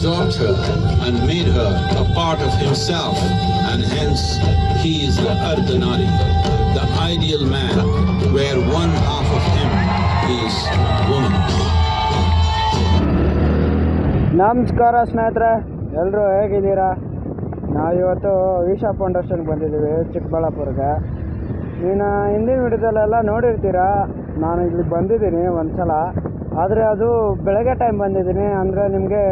absorbed her and made her a part of himself, and hence he is the Ardhanari, the ideal man, where one half of him is woman. ನಮಸ್ಕಾರ ಸ್ನೇಹಿತರೆ, ಎಲ್ಲರೂ ಹೇಗಿದ್ದೀರಾ? ನಾವಿವತ್ತು ಈಶಾ ಫೌಂಡೇಶನ್ಗೆ ಬಂದಿದ್ದೀವಿ, ಚಿಕ್ಕಬಳ್ಳಾಪುರಕ್ಕೆ. ನೀನು ಹಿಂದಿನ ವಿಡಿಯೋದಲ್ಲೆಲ್ಲ ನೋಡಿರ್ತೀರಾ, ನಾನು ಇಲ್ಲಿ ಬಂದಿದ್ದೀನಿ ಒಂದು ಸಲ. ಆದರೆ ಅದು ಬೆಳಗ್ಗೆ ಟೈಮ್ ಬಂದಿದ್ದೀನಿ, ಅಂದರೆ ನಿಮಗೆ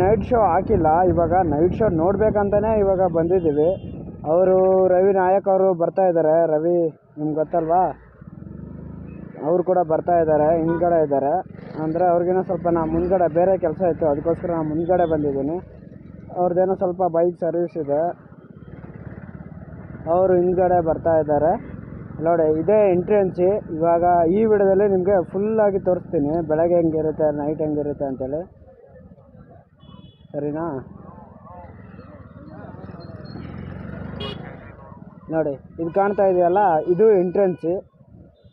ನೈಟ್ ಶೋ ಹಾಕಿಲ್ಲ. ಇವಾಗ ನೈಟ್ ಶೋ ನೋಡಬೇಕಂತಲೇ ಇವಾಗ ಬಂದಿದ್ದೀವಿ. ಅವರು ರವಿ ನಾಯಕ್ ಅವರು ಬರ್ತಾಯಿದ್ದಾರೆ. ರವಿ ನಿಮ್ಗೆ ಗೊತ್ತಲ್ವಾ, ಅವರು ಕೂಡ ಬರ್ತಾ ಇದ್ದಾರೆ, ಹಿಂದ್ಗಡೆ ಇದ್ದಾರೆ. ಅಂದರೆ ಅವ್ರಿಗೇನೋ ಸ್ವಲ್ಪ ನಾ ಮುಂದ್ಗಡೆ ಬೇರೆ ಕೆಲಸ ಇತ್ತು, ಅದಕ್ಕೋಸ್ಕರ ನಾನು ಮುಂದ್ಗಡೆ ಬಂದಿದ್ದೀನಿ. ಅವ್ರದ್ದೇನೋ ಸ್ವಲ್ಪ ಬೈಕ್ ಸರ್ವಿಸ್ ಇದೆ, ಅವರು ಹಿಂದ್ಗಡೆ ಬರ್ತಾ ಇದ್ದಾರೆ. ನೋಡಿ, ಇದೇ ಎಂಟ್ರೆನ್ಸಿ. ಇವಾಗ ಈ ವಿಡಿಯೋದಲ್ಲಿ ನಿಮಗೆ ಫುಲ್ಲಾಗಿ ತೋರಿಸ್ತೀನಿ, ಬೆಳಗ್ಗೆ ಹೆಂಗಿರುತ್ತೆ, ನೈಟ್ ಹೆಂಗಿರುತ್ತೆ ಅಂತೇಳಿ. ಸರಿನಾ? ನೋಡಿ, ಇದು ಕಾಣ್ತಾ ಇದೆಯಲ್ಲ, ಇದು ಎಂಟ್ರೆನ್ಸಿ.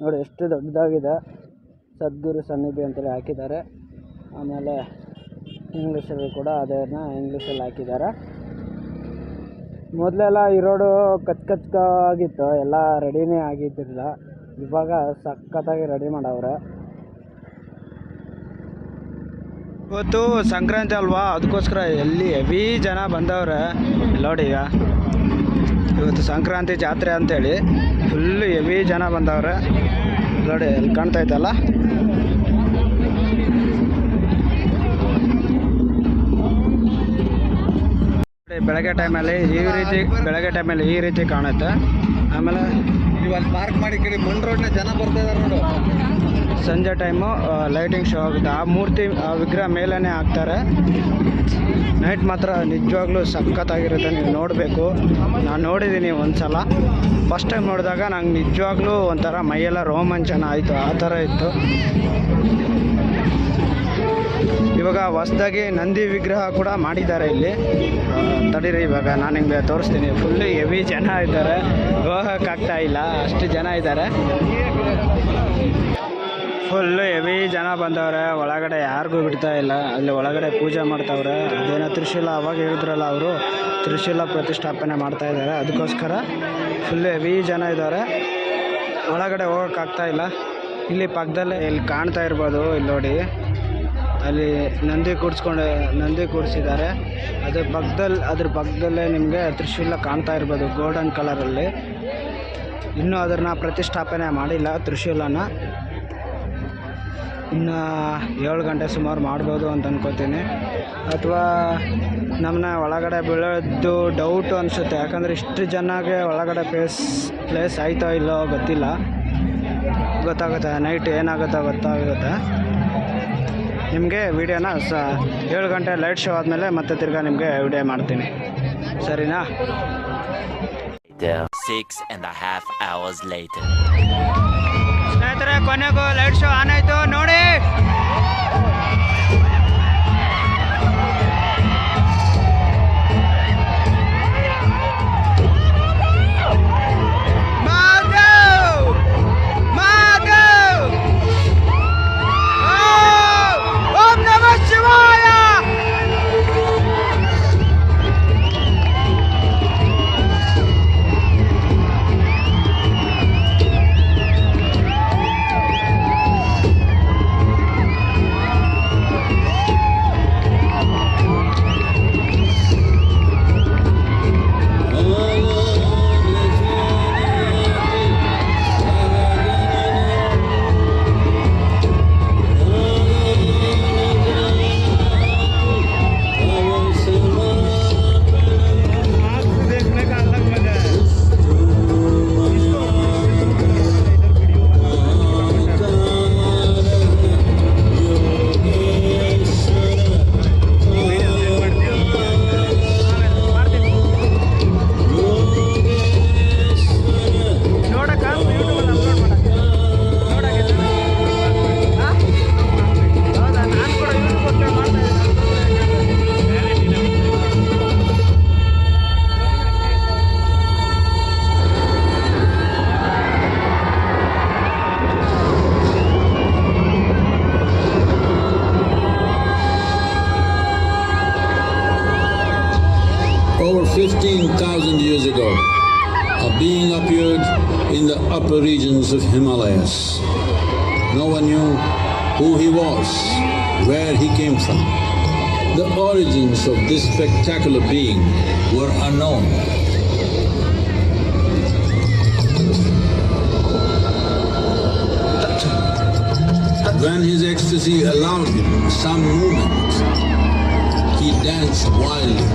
ನೋಡಿ ಎಷ್ಟು ದೊಡ್ಡದಾಗಿದೆ. ಸದ್ಗುರು ಸನ್ನಿಧಿ ಅಂತೇಳಿ ಹಾಕಿದ್ದಾರೆ. ಆಮೇಲೆ ಇಂಗ್ಲೀಷಲ್ಲಿ ಕೂಡ ಅದನ್ನು ಇಂಗ್ಲೀಷಲ್ಲಿ ಹಾಕಿದ್ದಾರೆ. ಮೊದಲೆಲ್ಲ ಈ ರೋಡು ಕಚ್ಚಾಗಿತ್ತು, ಎಲ್ಲ ರೆಡಿನೇ ಆಗಿದ್ದಿಲ್ಲ. ಇವಾಗ ಸಖತ್ತಾಗಿ ರೆಡಿ ಮಾಡವ್ರೆ. ಇವತ್ತು ಸಂಕ್ರಾಂತಿ ಅಲ್ವಾ, ಅದಕ್ಕೋಸ್ಕರ ಎಲ್ಲಿ ಹೆವಿ ಜನ ಬಂದವ್ರೆ. ನೋಡಿ, ಈಗ ಇವತ್ತು ಸಂಕ್ರಾಂತಿ ಜಾತ್ರೆ ಅಂತೇಳಿ ಫುಲ್ಲು ಹೆವಿ ಜನ ಬಂದವ್ರೆ. ನೋಡಿ, ಅಲ್ಲಿ ಕಾಣ್ತಾ ಇತ್ತಲ್ಲ, ಬೆಳಗ್ಗೆ ಟೈಮಲ್ಲಿ ಈ ರೀತಿ ಕಾಣುತ್ತೆ. ಆಮೇಲೆ ಇವಾಗ ಪಾರ್ಕ್ ಮಾಡಿ ಕಡೆ ಮುಂಡ್ ರೋಡ್ನ ಜನ ಬರ್ತಾ ಇದಾರೆ ನೋಡು. ಸಂಜೆ ಟೈಮು ಲೈಟಿಂಗ್ ಶೋ ಆಗುತ್ತೆ. ಆ ಮೂರ್ತಿ, ಆ ವಿಗ್ರಹ ಮೇಲೇ ಹಾಕ್ತಾರೆ. ನೈಟ್ ಮಾತ್ರ ನಿಜವಾಗ್ಲೂ ಸಖತ್ತಾಗಿರುತ್ತೆ, ನೀವು ನೋಡಬೇಕು. ನಾನು ನೋಡಿದ್ದೀನಿ ಒಂದು ಸಲ. ಫಸ್ಟ್ ಟೈಮ್ ನೋಡಿದಾಗ ನಂಗೆ ನಿಜವಾಗ್ಲೂ ಒಂಥರ ಮೈಯೆಲ್ಲ ರೋಮಾಂಚನ ಆಯಿತು, ಆ ಥರ ಇತ್ತು. ಇವಾಗ ಹೊಸದಾಗಿ ನಂದಿ ವಿಗ್ರಹ ಕೂಡ ಮಾಡಿದ್ದಾರೆ ಇಲ್ಲಿ. ತಡೀರಿ, ಇವಾಗ ನಾನು ನಿಮಗೆ ತೋರಿಸ್ತೀನಿ. ಫುಲ್ಲು ಹೆವಿ ಜನ ಇದ್ದಾರೆ, ಹೋಗೋಕ್ಕಾಗ್ತಾ ಇಲ್ಲ, ಅಷ್ಟು ಜನ ಇದ್ದಾರೆ. ಫುಲ್ಲು ಹೆವಿ ಜನ ಬಂದವ್ರೆ. ಒಳಗಡೆ ಯಾರಿಗೂ ಬಿಡ್ತಾ ಇಲ್ಲ. ಅಲ್ಲಿ ಒಳಗಡೆ ಪೂಜೆ ಮಾಡ್ತಾವ್ರೆ. ಅದೇನೋ ತ್ರಿಶೂಲ, ಅವಾಗ ಹೇಳಿದ್ರಲ್ಲ ಅವರು, ತ್ರಿಶೂಲ ಪ್ರತಿಷ್ಠಾಪನೆ ಮಾಡ್ತಾ ಇದ್ದಾರೆ. ಅದಕ್ಕೋಸ್ಕರ ಫುಲ್ಲು ಹೆವಿ ಜನ ಇದ್ದಾರೆ. ಒಳಗಡೆ ಹೋಗೋಕ್ಕಾಗ್ತಾ ಇಲ್ಲ. ಇಲ್ಲಿ ಪಕ್ಕದಲ್ಲೇ ಇಲ್ಲಿ ಕಾಣ್ತಾ ಇರ್ಬೋದು, ಇಲ್ಲಿ ನೋಡಿ, ಅಲ್ಲಿ ನಂದಿ ಕೂಡಿಸಿದ್ದಾರೆ. ಅದ್ರ ಪಕ್ಕದಲ್ಲೇ ನಿಮಗೆ ತ್ರಿಶೂಲ ಕಾಣ್ತಾ ಇರ್ಬೋದು, ಗೋಲ್ಡನ್ ಕಲರಲ್ಲಿ. ಇನ್ನೂ ಅದನ್ನು ಪ್ರತಿಷ್ಠಾಪನೆ ಮಾಡಿಲ್ಲ ತ್ರಿಶೂಲನ. ಇನ್ನು 7 ಗಂಟೆ ಸುಮಾರು ಮಾಡ್ಬೋದು ಅಂತ ಅನ್ಕೋತೀನಿ. ಅಥವಾ ನಮ್ಮನ್ನ ಒಳಗಡೆ ಬೀಳೋದು ಡೌಟು ಅನಿಸುತ್ತೆ, ಯಾಕಂದರೆ ಇಷ್ಟು ಜನಕ್ಕೆ ಒಳಗಡೆ ಪ್ಲೇಸ್ ಆಯ್ತೋ ಇಲ್ಲೋ ಗೊತ್ತಿಲ್ಲ. ಗೊತ್ತಾಗುತ್ತೆ, ನೈಟ್ ಏನಾಗುತ್ತೋ ಗೊತ್ತಾಗುತ್ತೆ ನಿಮಗೆ. ವೀಡಿಯೋನ 7 ಗಂಟೆ ಲೈಟ್ ಶೋ ಆದಮೇಲೆ ಮತ್ತೆ ತಿರ್ಗಾ ನಿಮಗೆ ವಿಡಿಯೋ ಮಾಡ್ತೀನಿ, ಸರಿನಾ? 6.5 hours later. ಸ್ನೇಹಿತರೆ, ಕೊನೆಗೂ ಲೈಟ್ ಶೋ ಆನ್ ಆಯಿತು ನೋಡಿ. Over 15,000 years ago, a being appeared in the upper regions of Himalayas. No one knew who he was, where he came from. The origins of this spectacular being were unknown. When his ecstasy allowed him some movement, he danced wildly.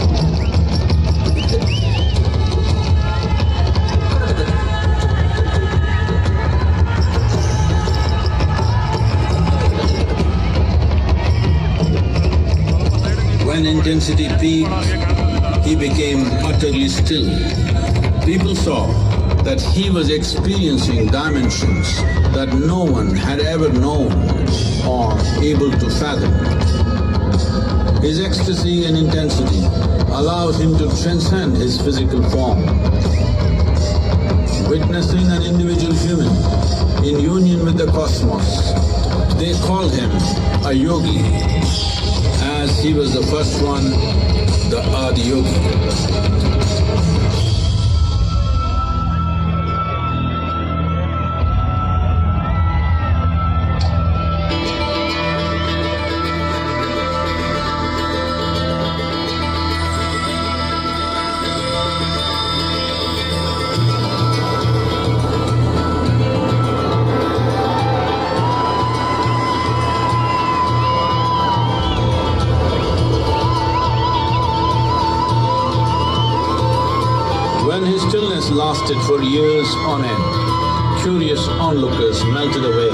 When intensity peaked, he became utterly still. People saw that he was experiencing dimensions that no one had ever known or able to fathom. His ecstasy and intensity allowed him to transcend his physical form. Witnessing an individual human in union with the cosmos, they called him a yogi, as he was the first one, the Adi Yogi. When his stillness lasted for years on end, curious onlookers melted away.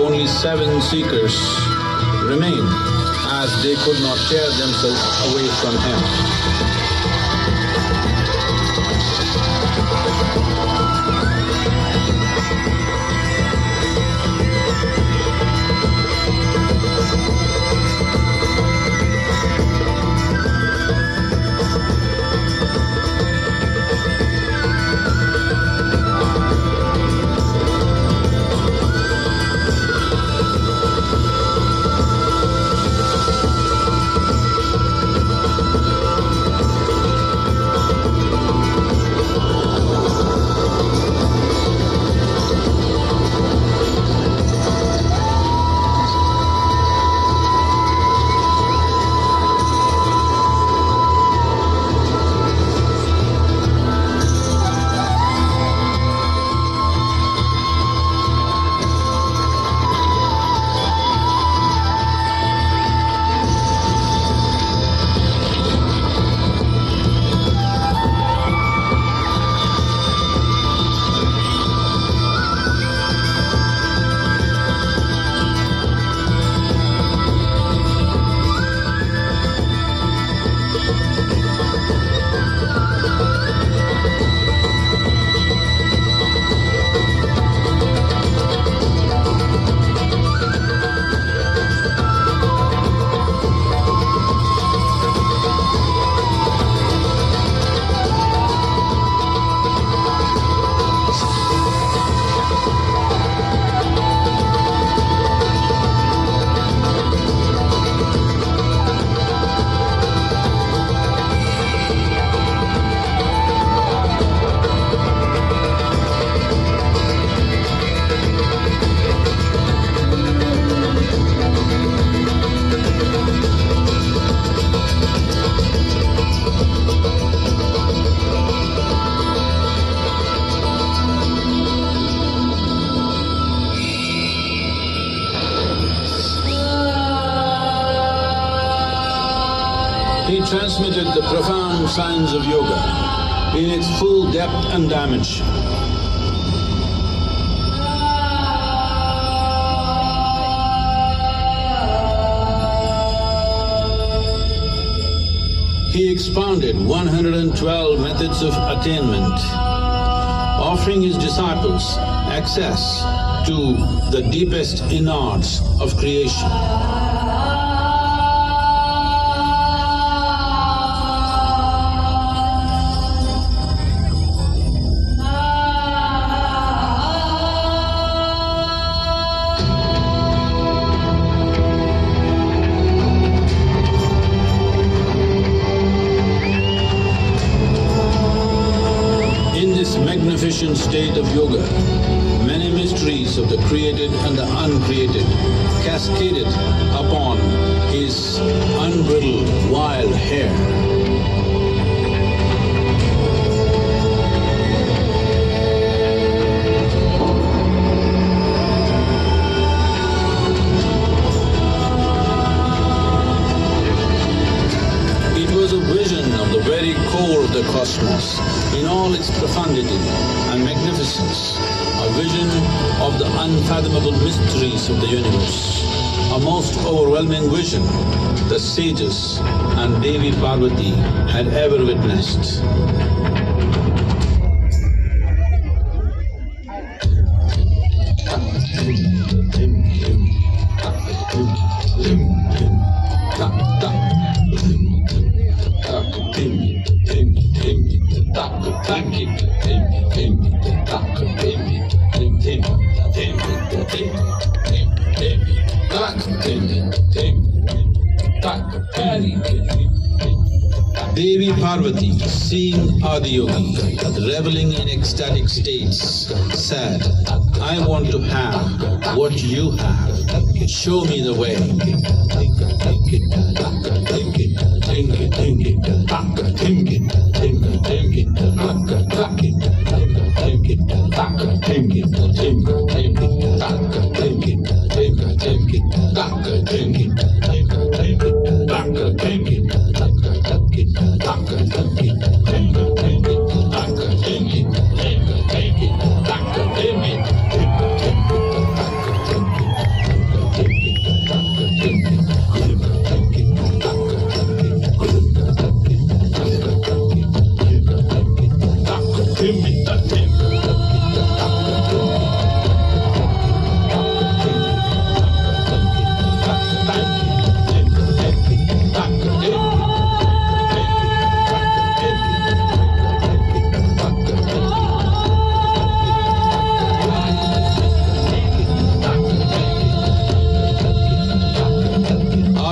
Only 7 seekers remained, as they could not tear themselves away from him. He transmitted the profound science of yoga in its full depth and dimension. He expounded 112 methods of attainment, offering his disciples access to the deepest innards of creation. state of yoga, many mysteries of the created and the uncreated cascaded upon his unbridled wild hair. It was a vision of the very core of the cosmos in all its profundity and magnificence, a vision of the unfathomable mysteries of the universe, a most overwhelming vision the sages and Devi Parvati had ever witnessed. Devi Parvati, seeing Adiyogi reveling in ecstatic states, said, I want to have what you have. Show me the way.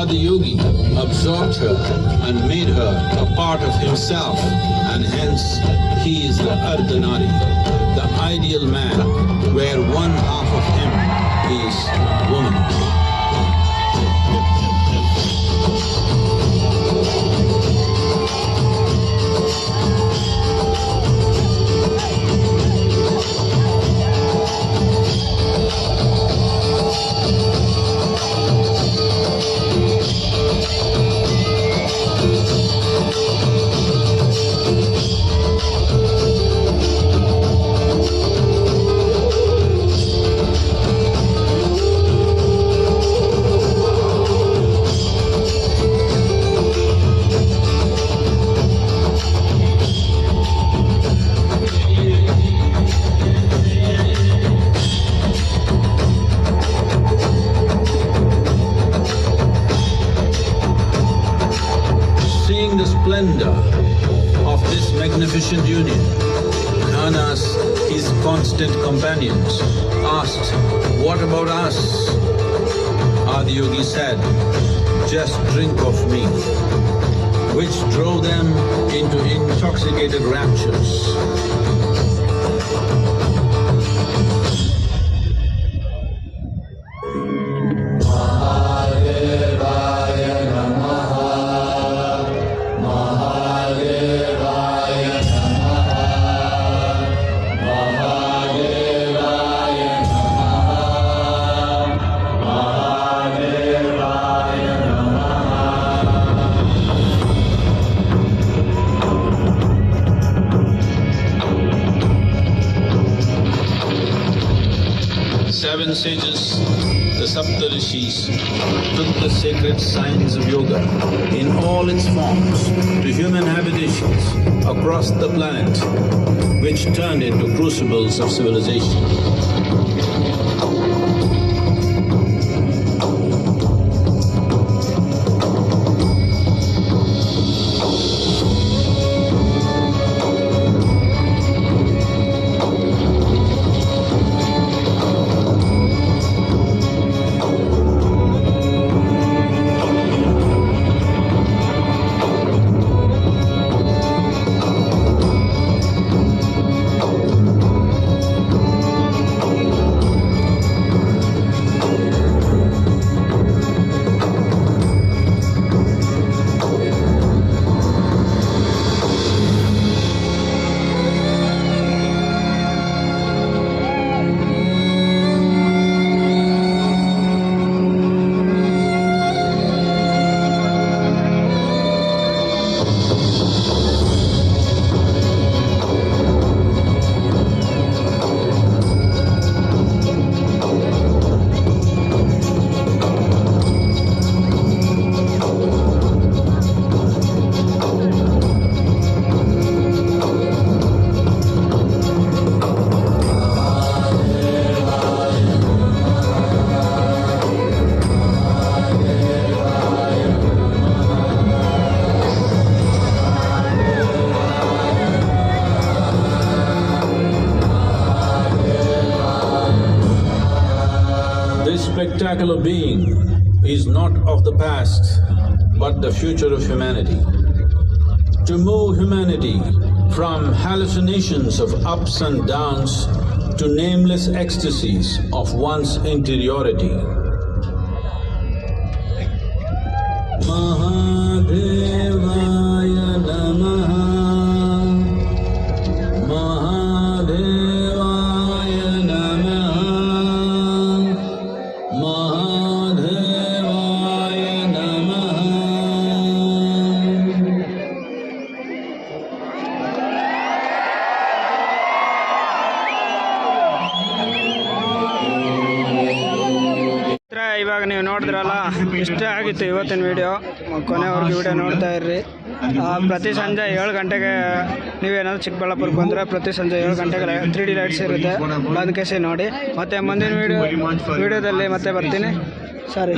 Adiyogi absorbed her and made her a part of himself, and hence he is the Ardhanari, the ideal man, where one half of him is woman. Seeing the splendor of this magnificent union, Ghanas, his constant companions, asked, what about us? Adiyogi said, just drink of me, which drove them into intoxicated raptures. Seven sages, the Saptarishis, took the sacred science of yoga in all its forms to human habitations across the planet, which turned into crucibles of civilization. spectacular being is not of the past, but the future of humanity. To move humanity from hallucinations of ups and downs to nameless ecstasies of one's interiority. Mahadevaya Namaha. Mahadevaya Namaha. Mahadevaya Namaha. ಇವಾಗ ನೀವು ನೋಡಿದ್ರಲ್ಲ, ಇಷ್ಟೇ ಆಗಿತ್ತು ಇವತ್ತಿನ video. ಕೊನೆವರೆಗೂ video ನೋಡ್ತಾ ಇರ್ರಿ. ಪ್ರತಿ ಸಂಜೆ 7 ಗಂಟೆಗೆ ನೀವೇನಾದ್ರು ಚಿಕ್ಕಬಳ್ಳಾಪುರಕ್ಕೆ ಬಂದರೆ ಪ್ರತಿ ಸಂಜೆ 7 ಗಂಟೆಗೆ 3D ಲೈಟ್ಸ್ ಇರುತ್ತೆ, ಬಂದು ಕೇಸಿ ನೋಡಿ. ಮತ್ತು ಮುಂದಿನ ವಿಡಿಯೋದಲ್ಲಿ ಮತ್ತೆ ಬರ್ತೀನಿ. ಸರಿ.